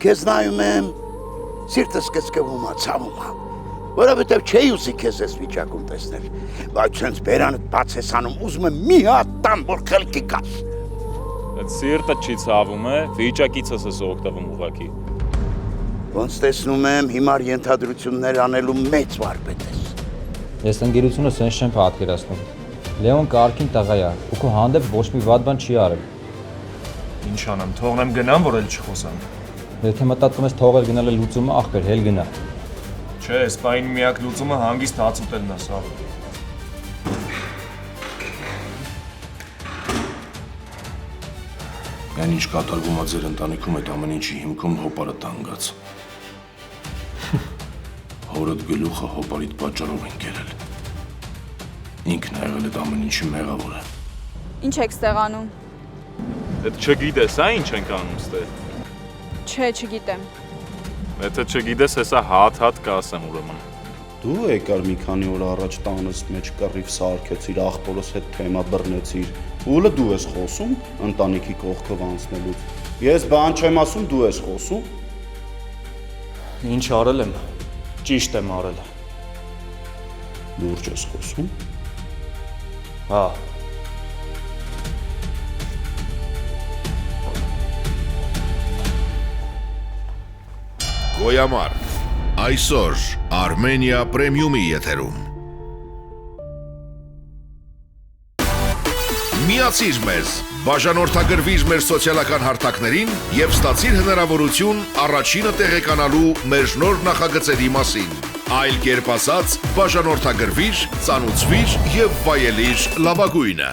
Քեզ նայում եմ, սիրտս կծկվում է, ցավում է, որովհետև չէի ուզի քեզ այս վիճակում տեսնել, բայց հենց բերանդ բաց ես անում, ուզում եմ մի հատ տամ, որ խելքի գաս։ Այդ սիրտը չի ցավում է, վիճակիցս ես օգտվում ուղղակի։ Ոնց տեսնում եմ, հիմար ենթադրություններ անելու մեծ վարպետ ես։ Ես ընկերությունը սենց չեմ պատկերացնում։ Լեոն կարգին տղա է, ու քո հանդեպ ոչ մի վատ բան չի արել։ Ինչ անեմ, թողնեմ գնամ, որ էլ չխոսեմ։ Եթե մտածում ես թողել գնալը լուծումը, ախպեր, հել գնա։ Չէ, այս պայն միակ լուծումը հանգիստ հաց ուտելն է, սա։ Այն ինչ կատարվում է ձեր ընտանիքում, այդ ամեն ինչի հիմքում հոպարը տանգած։ Հորդ գլուխը հոպարիտ պատճառով են կերել։ Ինքն է եղել այդ ամեն ինչի մեղավորը։ Ինչ եք ստեղանում։ Այդ չգիտես, հա ինչ ենք անում ստեղ։ Չէ, չգիտեմ։ Եթե չգիտես, հեսա հատ կասեմ ուրեմն։ Դու եկար մի քանի օր առաջ տանս մեջ կռիվ սարքեցիր, աղբորս հետ թեմա բռնեցիր։ Ուլը դու ես խոսում ընտանիքի կողքով անցնելուց։ Ես բան չեմ ասում, դու ես խոսում։ Ինչ արել եմ, ճիշտ եմ արել։ Լուրջ ես խոսում։ Հա։ Գոյամար, այսօր Արմենիա պրեմիումի եթերում։ Միացիր մեզ, բաժանորդագրվիր մեր սոցիալական հարթակներին և ստացիր հնարավորություն առաջինը տեղեկանալու մեր նոր նախագծերի մասին։ Այլ կերպ ասած, բաժանորդագրվիր, ծանուցվիր և վայելիր լավագույնը։